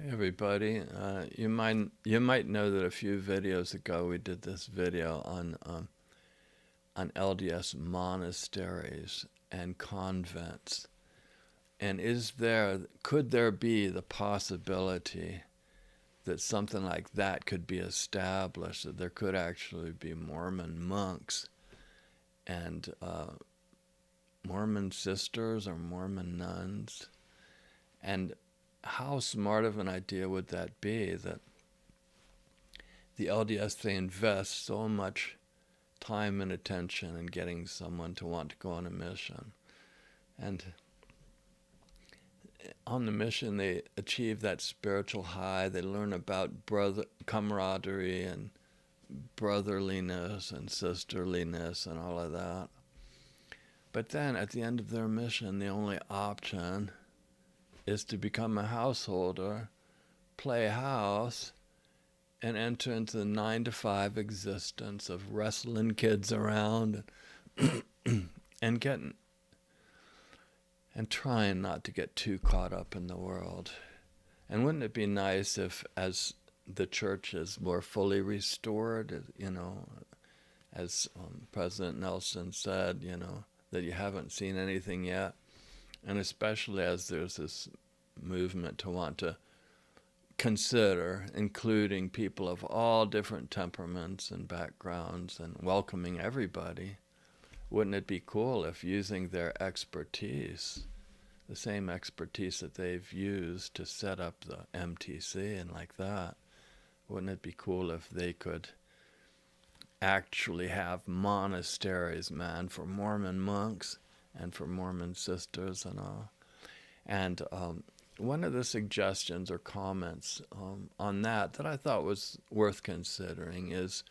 Hey everybody, you might know that a few videos ago we did this video on LDS monasteries and convents, and could there be the possibility that something like that could be established, that there could actually be Mormon monks and Mormon sisters or Mormon nuns, and how smart of an idea would that be, that the LDS, they invest so much time and attention in getting someone to want to go on a mission. And on the mission, they achieve that spiritual high. They learn about camaraderie and brotherliness and sisterliness and all of that. But then at the end of their mission, the only option is to become a householder, play house, and enter into the 9-to-5 existence of wrestling kids around and trying not to get too caught up in the world. And wouldn't it be nice if, as the church is more fully restored, as President Nelson said, that you haven't seen anything yet, and especially as there's this movement to want to consider including people of all different temperaments and backgrounds and welcoming everybody. Wouldn't it be cool if, using their expertise, the same expertise that they've used to set up the MTC and like that, wouldn't it be cool if they could actually have monasteries, man, for Mormon monks and for Mormon sisters and all? And one of the suggestions or comments on that I thought was worth considering is,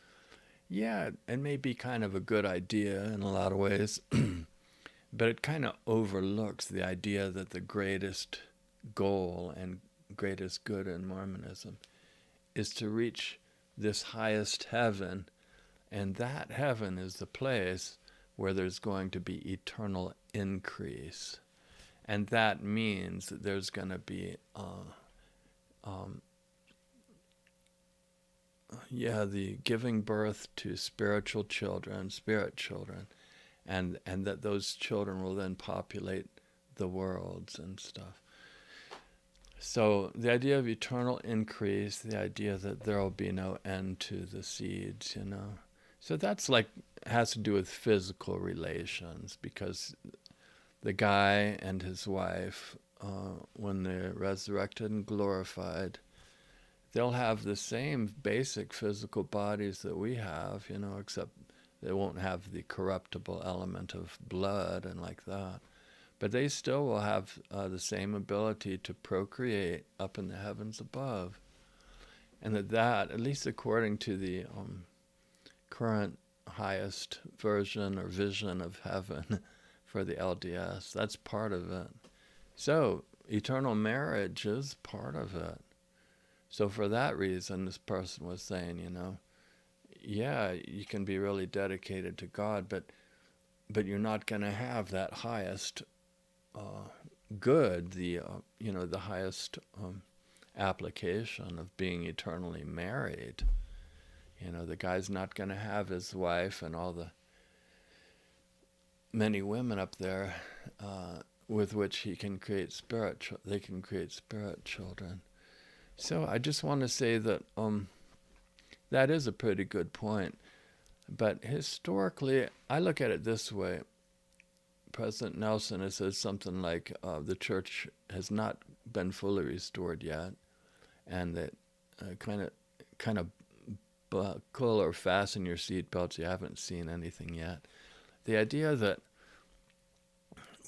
yeah, it may be kind of a good idea in a lot of ways, but it kind of overlooks the idea that the greatest goal and greatest good in Mormonism is to reach this highest heaven, and that heaven is the place where there's going to be eternal increase. And that means that there's going to be, the giving birth to spiritual children, spirit children, and that those children will then populate the worlds and stuff. So the idea of eternal increase, the idea that there will be no end to the seeds, So that's has to do with physical relations, because the guy and his wife, when they're resurrected and glorified, they'll have the same basic physical bodies that we have, except they won't have the corruptible element of blood and like that. But they still will have the same ability to procreate up in the heavens above. And that, at least according to the current highest version or vision of heaven, for the LDS, that's part of it. So eternal marriage is part of it. So for that reason, this person was saying, yeah, you can be really dedicated to God, but you're not going to have that highest good, the highest application of being eternally married. The guy's not going to have his wife and all the many women up there with which he can create they can create spirit children. So I just want to say that that is a pretty good point. But historically, I look at it this way. President Nelson has said something like the church has not been fully restored yet, and that kind of buckle or fasten your seatbelts. You haven't seen anything yet. The idea that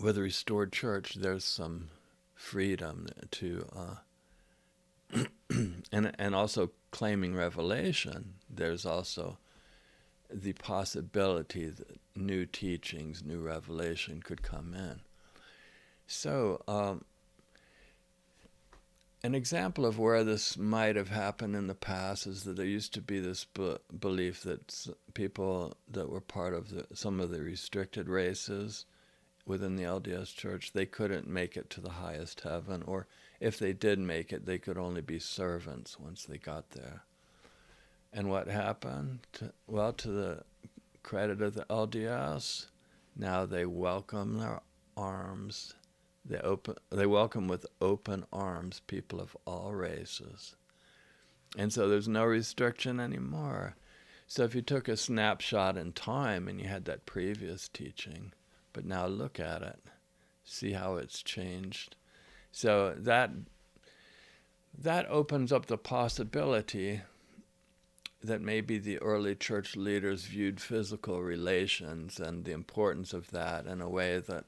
with a restored church, there's some freedom to, and also claiming revelation, there's also the possibility that new teachings, new revelation could come in. So, an example of where this might have happened in the past is that there used to be this belief that people that were part of some of the restricted races within the LDS Church, they couldn't make it to the highest heaven, or if they did make it, they could only be servants once they got there. And what happened? Well, to the credit of the LDS, now they welcome their arms. They welcome with open arms people of all races. And so there's no restriction anymore. So if you took a snapshot in time and you had that previous teaching, but now look at it, see how it's changed. So that opens up the possibility that maybe the early church leaders viewed physical relations and the importance of that in a way that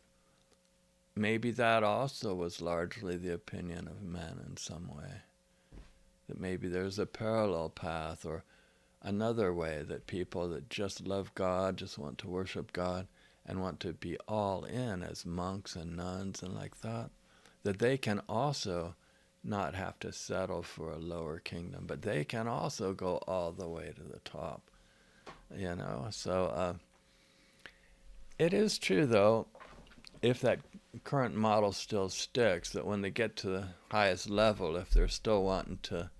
maybe that also was largely the opinion of men in some way. That maybe there's a parallel path or another way that people that just love God, just want to worship God, and want to be all in as monks and nuns and like that they can also not have to settle for a lower kingdom, but they can also go all the way to the top, you know. So it is true, though, if that current model still sticks, that when they get to the highest level, if they're still wanting to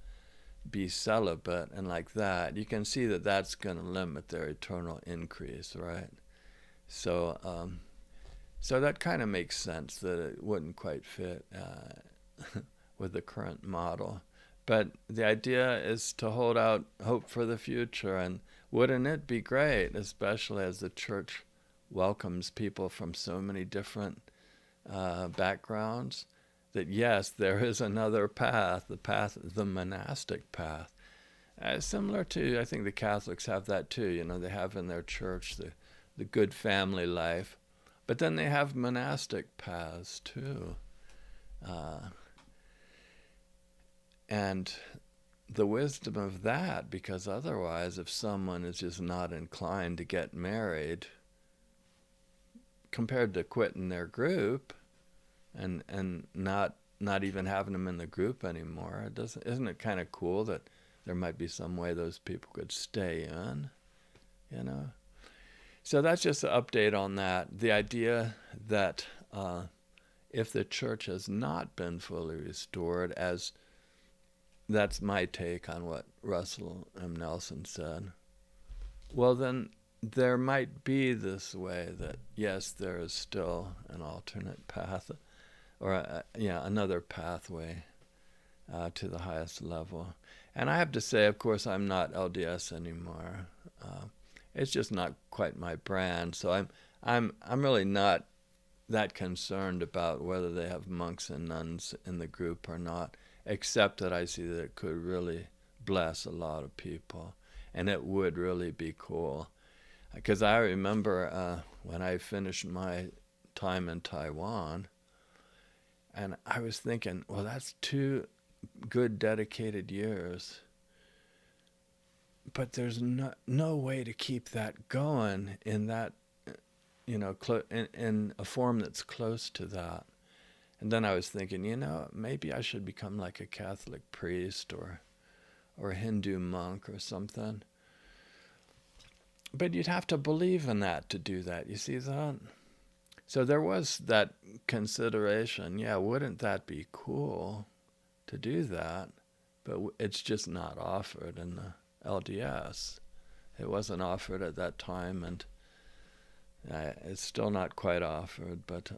be celibate and like that, you can see that that's going to limit their eternal increase, right? So so that kind of makes sense that it wouldn't quite fit with the current model. But the idea is to hold out hope for the future, and wouldn't it be great, especially as the church welcomes people from so many different backgrounds, that yes, there is another path, the monastic path. Similar to, I think the Catholics have that too, you know, they have in their church the good family life, but then they have monastic paths too. And the wisdom of that, because otherwise if someone is just not inclined to get married, compared to quitting their group and not even having them in the group anymore, isn't it kind of cool that there might be some way those people could stay in, you know? So that's just an update on that. The idea that if the church has not been fully restored, as that's my take on what Russell M. Nelson said, well then there might be this way that, yes, there is still an alternate path, or another pathway to the highest level. And I have to say, of course, I'm not LDS anymore. It's just not quite my brand. So I'm really not that concerned about whether they have monks and nuns in the group or not, except that I see that it could really bless a lot of people, and it would really be cool. Because I remember when I finished my time in Taiwan, and I was thinking, well, that's 2 good dedicated years, but there's no way to keep that going in that, you know, in a form that's close to that. And then I was thinking, you know, maybe I should become like a Catholic priest or a Hindu monk or something. But you'd have to believe in that to do that. You see that? So there was that consideration. Yeah, wouldn't that be cool to do that? But it's just not offered in the LDS. It wasn't offered at that time, and it's still not quite offered. But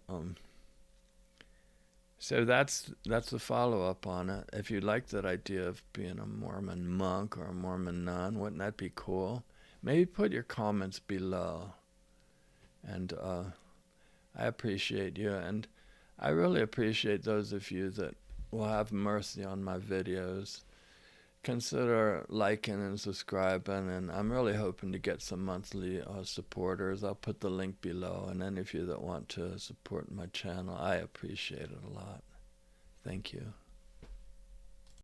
so that's the follow-up on it. If you like that idea of being a Mormon monk or a Mormon nun, wouldn't that be cool? Maybe put your comments below. And I appreciate you, and I really appreciate those of you that will have mercy on my videos. Consider liking and subscribing, and I'm really hoping to get some monthly supporters. I'll put the link below, and any of you that want to support my channel, I appreciate it a lot. Thank you.